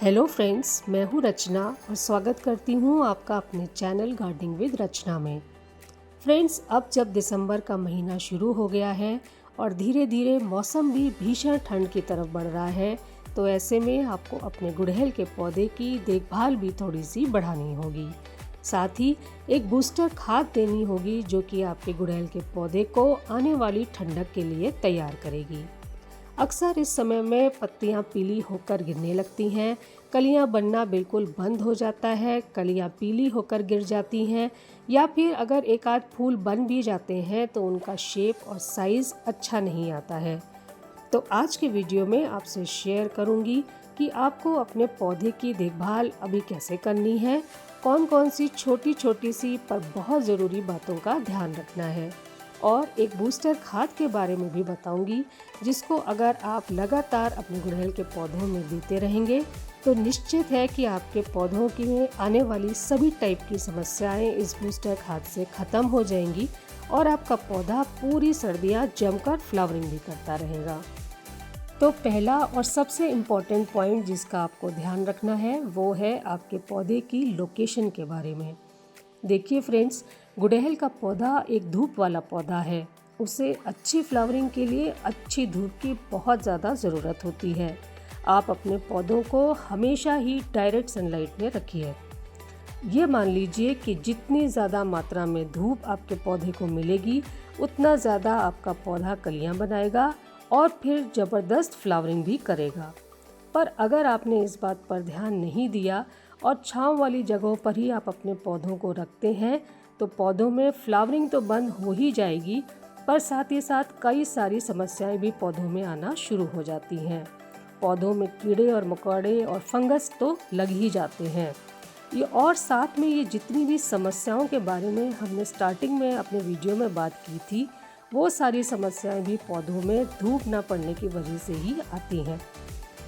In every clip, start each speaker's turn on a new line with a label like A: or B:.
A: Hello friends, मैं हूँ रचना और स्वागत करती हूँ आपका अपने चैनल गार्डनिंग विद रचना में। फ्रेंड्स, अब जब दिसंबर का महीना शुरू हो गया है और धीरे धीरे मौसम भी भीषण ठंड की तरफ बढ़ रहा है, तो ऐसे में आपको अपने गुड़हल के पौधे की देखभाल भी थोड़ी सी बढ़ानी होगी। साथ ही एक बूस्टर खाद देनी होगी जो कि आपके गुड़हल के पौधे को आने वाली ठंडक के लिए तैयार करेगी। अक्सर इस समय में पत्तियां पीली होकर गिरने लगती हैं, कलियां बनना बिल्कुल बंद हो जाता है, कलियां पीली होकर गिर जाती हैं या फिर अगर एक आध फूल बन भी जाते हैं तो उनका शेप और साइज़ अच्छा नहीं आता है। तो आज के वीडियो में आपसे शेयर करूंगी कि आपको अपने पौधे की देखभाल अभी कैसे करनी है, कौन कौन सी छोटी छोटी सी पर बहुत ज़रूरी बातों का ध्यान रखना है और एक बूस्टर खाद के बारे में भी बताऊंगी जिसको अगर आप लगातार अपने गुड़हल के पौधों में देते रहेंगे तो निश्चित है कि आपके पौधों की में आने वाली सभी टाइप की समस्याएं इस बूस्टर खाद से ख़त्म हो जाएंगी और आपका पौधा पूरी सर्दियां जमकर फ्लावरिंग भी करता रहेगा। तो पहला और सबसे इम्पॉर्टेंट पॉइंट जिसका आपको ध्यान रखना है वो है आपके पौधे की लोकेशन के बारे में। देखिए फ्रेंड्स, गुड़हल का पौधा एक धूप वाला पौधा है। उसे अच्छी फ्लावरिंग के लिए अच्छी धूप की बहुत ज़्यादा ज़रूरत होती है। आप अपने पौधों को हमेशा ही डायरेक्ट सनलाइट में रखिए। ये मान लीजिए कि जितनी ज़्यादा मात्रा में धूप आपके पौधे को मिलेगी उतना ज़्यादा आपका पौधा कलियां बनाएगा और फिर ज़बरदस्त फ्लावरिंग भी करेगा। पर अगर आपने इस बात पर ध्यान नहीं दिया और छांव वाली जगहों पर ही आप अपने पौधों को रखते हैं तो पौधों में फ्लावरिंग तो बंद हो ही जाएगी, पर साथ ही साथ कई सारी समस्याएं भी पौधों में आना शुरू हो जाती हैं। पौधों में कीड़े और मकोड़े और फंगस तो लग ही जाते हैं। ये और साथ में ये जितनी भी समस्याओं के बारे में हमने स्टार्टिंग में अपने वीडियो में बात की थी, वो सारी समस्याएं भी पौधों में धूप ना पड़ने की वजह से ही आती हैं।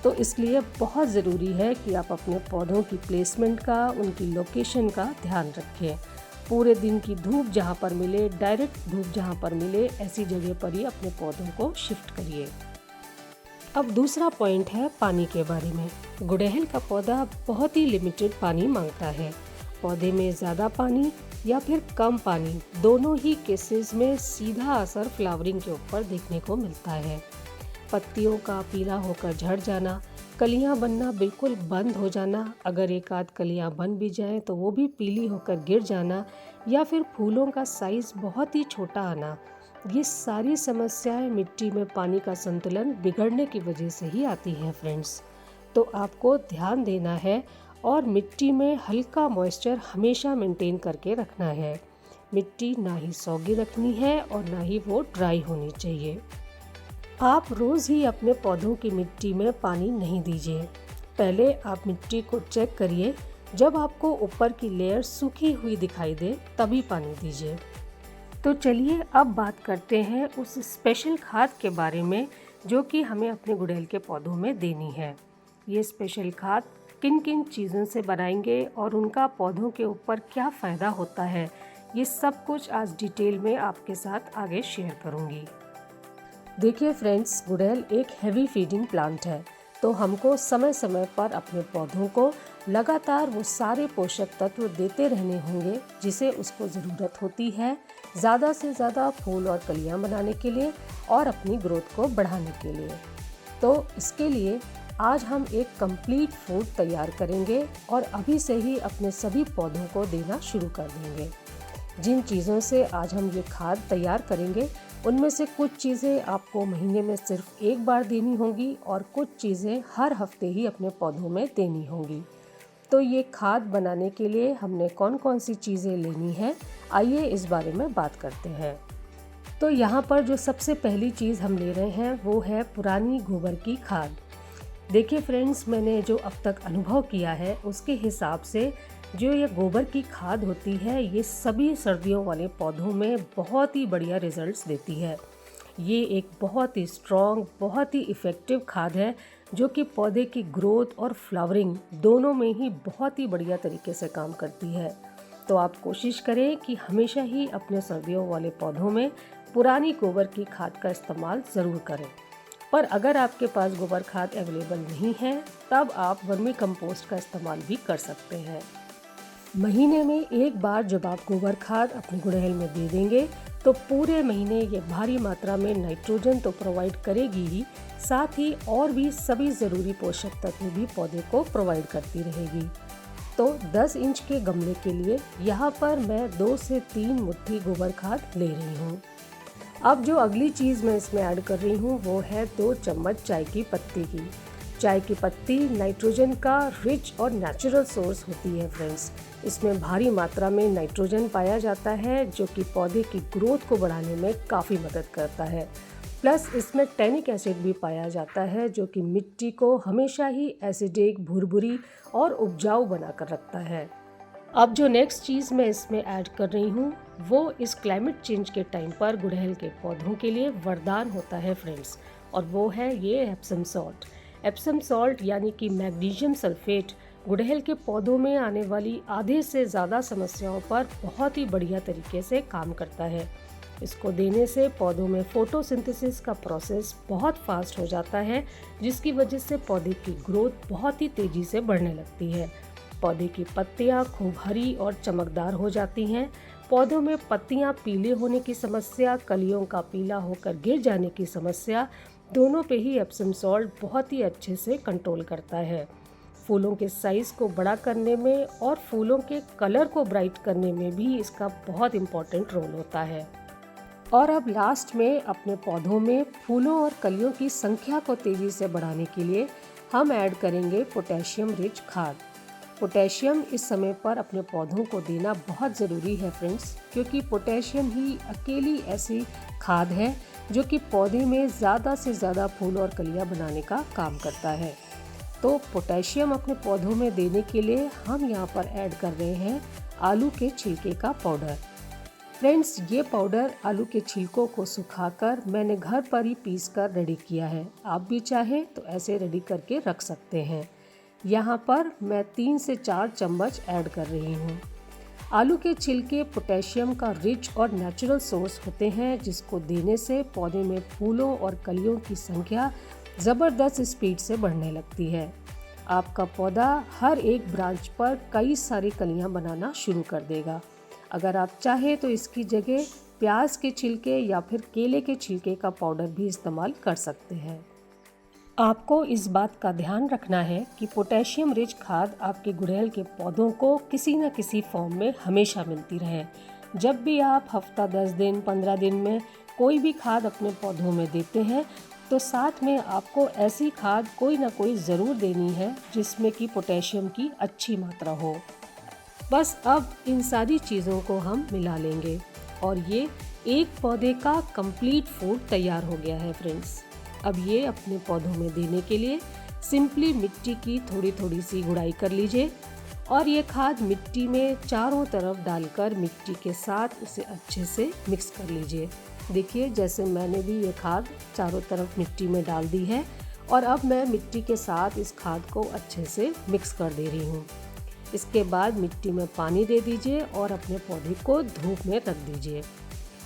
A: तो इसलिए बहुत ज़रूरी है कि आप अपने पौधों की प्लेसमेंट का, उनकी लोकेशन का ध्यान रखें। पूरे दिन की धूप जहाँ पर मिले, डायरेक्ट धूप जहाँ पर मिले, ऐसी जगह पर ही अपने पौधों को शिफ्ट करिए। अब दूसरा पॉइंट है पानी के बारे में। गुड़हल का पौधा बहुत ही लिमिटेड पानी मांगता है। पौधे में ज़्यादा पानी या फिर कम पानी, दोनों ही केसेस में सीधा असर फ्लावरिंग के ऊपर देखने को मिलता है। पत्तियों का पीला होकर झड़ जाना, कलियां बनना बिल्कुल बंद हो जाना, अगर एक आध कलियां बन भी जाएं तो वो भी पीली होकर गिर जाना या फिर फूलों का साइज़ बहुत ही छोटा आना, ये सारी समस्याएं मिट्टी में पानी का संतुलन बिगड़ने की वजह से ही आती हैं फ्रेंड्स। तो आपको ध्यान देना है और मिट्टी में हल्का मॉइस्चर हमेशा मेंटेन करके रखना है। मिट्टी ना ही सौगी रखनी है और ना ही वो ड्राई होनी चाहिए। आप रोज़ ही अपने पौधों की मिट्टी में पानी नहीं दीजिए। पहले आप मिट्टी को चेक करिए, जब आपको ऊपर की लेयर सूखी हुई दिखाई दे तभी पानी दीजिए। तो चलिए अब बात करते हैं उस स्पेशल खाद के बारे में जो कि हमें अपने गुड़हल के पौधों में देनी है। ये स्पेशल खाद किन किन चीज़ों से बनाएंगे और उनका पौधों के ऊपर क्या फ़ायदा होता है, ये सब कुछ आज डिटेल में आपके साथ आगे शेयर करूँगी। देखिए फ्रेंड्स, गुड़हल एक हेवी फीडिंग प्लांट है, तो हमको समय समय पर अपने पौधों को लगातार वो सारे पोषक तत्व देते रहने होंगे जिसे उसको ज़रूरत होती है, ज़्यादा से ज़्यादा फूल और कलियां बनाने के लिए और अपनी ग्रोथ को बढ़ाने के लिए। तो इसके लिए आज हम एक कंप्लीट फूड तैयार करेंगे और अभी से ही अपने सभी पौधों को देना शुरू कर देंगे। जिन चीज़ों से आज हम ये खाद तैयार करेंगे उनमें से कुछ चीज़ें आपको महीने में सिर्फ एक बार देनी होंगी और कुछ चीज़ें हर हफ्ते ही अपने पौधों में देनी होंगी। तो ये खाद बनाने के लिए हमने कौन कौन सी चीज़ें लेनी है, आइए इस बारे में बात करते हैं। तो यहाँ पर जो सबसे पहली चीज़ हम ले रहे हैं वो है पुरानी गोबर की खाद। देखिए फ्रेंड्स, मैंने जो अब तक अनुभव किया है उसके हिसाब से जो ये गोबर की खाद होती है ये सभी सर्दियों वाले पौधों में बहुत ही बढ़िया रिजल्ट्स देती है। ये एक बहुत ही स्ट्रॉन्ग, बहुत ही इफ़ेक्टिव खाद है जो कि पौधे की ग्रोथ और फ्लावरिंग दोनों में ही बहुत ही बढ़िया तरीके से काम करती है। तो आप कोशिश करें कि हमेशा ही अपने सर्दियों वाले पौधों में पुरानी गोबर की खाद का इस्तेमाल ज़रूर करें। पर अगर आपके पास गोबर खाद अवेलेबल नहीं है तब आप वर्मी कंपोस्ट का इस्तेमाल भी कर सकते हैं। महीने में एक बार जब आप गोबर खाद अपने गुड़हल में दे देंगे तो पूरे महीने ये भारी मात्रा में नाइट्रोजन तो प्रोवाइड करेगी ही, साथ ही और भी सभी ज़रूरी पोषक तत्व भी पौधे को प्रोवाइड करती रहेगी। तो 10 इंच के गमले के लिए यहाँ पर मैं 2 से 3 मुट्ठी गोबर खाद ले रही हूँ। अब जो अगली चीज़ मैं इसमें ऐड कर रही हूँ वो है 2 चम्मच चाय की पत्ती की। चाय की पत्ती नाइट्रोजन का रिच और नेचुरल सोर्स होती है फ्रेंड्स। इसमें भारी मात्रा में नाइट्रोजन पाया जाता है जो कि पौधे की ग्रोथ को बढ़ाने में काफ़ी मदद करता है। प्लस इसमें टैनिक एसिड भी पाया जाता है जो कि मिट्टी को हमेशा ही एसिडिक, भुरभुरी और उपजाऊ बनाकर रखता है। अब जो नेक्स्ट चीज़ मैं इसमें ऐड कर रही हूँ वो इस क्लाइमेट चेंज के टाइम पर गुड़हल के पौधों के लिए वरदान होता है फ्रेंड्स, और वो है ये एप्सम सॉल्ट। एप्सम सॉल्ट यानी कि मैग्नीशियम सल्फेट गुड़हल के पौधों में आने वाली आधे से ज़्यादा समस्याओं पर बहुत ही बढ़िया तरीके से काम करता है। इसको देने से पौधों में फोटोसिंथेसिस का प्रोसेस बहुत फास्ट हो जाता है, जिसकी वजह से पौधे की ग्रोथ बहुत ही तेज़ी से बढ़ने लगती है। पौधे की पत्तियां खूब हरी और चमकदार हो जाती हैं। पौधों में पत्तियां पीले होने की समस्या, कलियों का पीला होकर गिर जाने की समस्या, दोनों पे ही एप्सम सॉल्ट बहुत ही अच्छे से कंट्रोल करता है। फूलों के साइज़ को बड़ा करने में और फूलों के कलर को ब्राइट करने में भी इसका बहुत इम्पोर्टेंट रोल होता है। और अब लास्ट में अपने पौधों में फूलों और कलियों की संख्या को तेज़ी से बढ़ाने के लिए हम ऐड करेंगे पोटेशियम रिच खाद। पोटेशियम इस समय पर अपने पौधों को देना बहुत ज़रूरी है फ्रेंड्स, क्योंकि पोटेशियम ही अकेली ऐसी खाद है जो कि पौधे में ज़्यादा से ज़्यादा फूल और कलियां बनाने का काम करता है। तो पोटेशियम अपने पौधों में देने के लिए हम यहाँ पर ऐड कर रहे हैं आलू के छिलके का पाउडर। फ्रेंड्स, ये पाउडर आलू के छिलकों को सुखाकर मैंने घर पर ही पीस कर रेडी किया है। आप भी चाहें तो ऐसे रेडी करके रख सकते हैं। यहाँ पर मैं 3 से 4 चम्मच ऐड कर रही हूँ। आलू के छिलके पोटेशियम का रिच और नेचुरल सोर्स होते हैं, जिसको देने से पौधे में फूलों और कलियों की संख्या ज़बरदस्त स्पीड से बढ़ने लगती है। आपका पौधा हर एक ब्रांच पर कई सारी कलियां बनाना शुरू कर देगा। अगर आप चाहें तो इसकी जगह प्याज के छिलके या फिर केले के छिलके का पाउडर भी इस्तेमाल कर सकते हैं। आपको इस बात का ध्यान रखना है कि पोटेशियम रिच खाद आपके गुड़हल के पौधों को किसी न किसी फॉर्म में हमेशा मिलती रहे। जब भी आप हफ्ता 10 दिन 15 दिन में कोई भी खाद अपने पौधों में देते हैं तो साथ में आपको ऐसी खाद कोई ना कोई ज़रूर देनी है जिसमें कि पोटेशियम की अच्छी मात्रा हो। बस अब इन सारी चीज़ों को हम मिला लेंगे और ये एक पौधे का कंप्लीट फूड तैयार हो गया है फ्रेंड्स। अब ये अपने पौधों में देने के लिए सिंपली मिट्टी की थोड़ी थोड़ी सी गुड़ाई कर लीजिए और ये खाद मिट्टी में चारों तरफ डालकर मिट्टी के साथ उसे अच्छे से मिक्स कर लीजिए। देखिए, जैसे मैंने भी ये खाद चारों तरफ मिट्टी में डाल दी है और अब मैं मिट्टी के साथ इस खाद को अच्छे से मिक्स कर दे रही हूँ। इसके बाद मिट्टी में पानी दे दीजिए और अपने पौधे को धूप में रख दीजिए।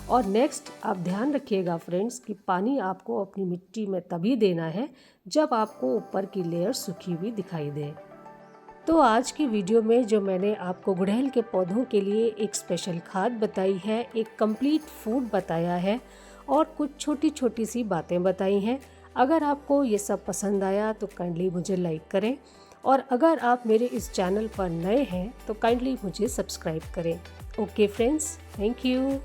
A: और नेक्स्ट आप ध्यान रखिएगा फ्रेंड्स कि पानी आपको अपनी मिट्टी में तभी देना है जब आपको ऊपर की लेयर सूखी हुई दिखाई दे। तो आज की वीडियो में जो मैंने आपको गुड़हल के पौधों के लिए एक स्पेशल खाद बताई है, एक कंप्लीट फूड बताया है और कुछ छोटी छोटी सी बातें बताई हैं। अगर आपको ये सब पसंद आया तो काइंडली मुझे लाइक करें और अगर आप मेरे इस चैनल पर नए हैं तो काइंडली मुझे सब्सक्राइब करें। Okay friends, thank you.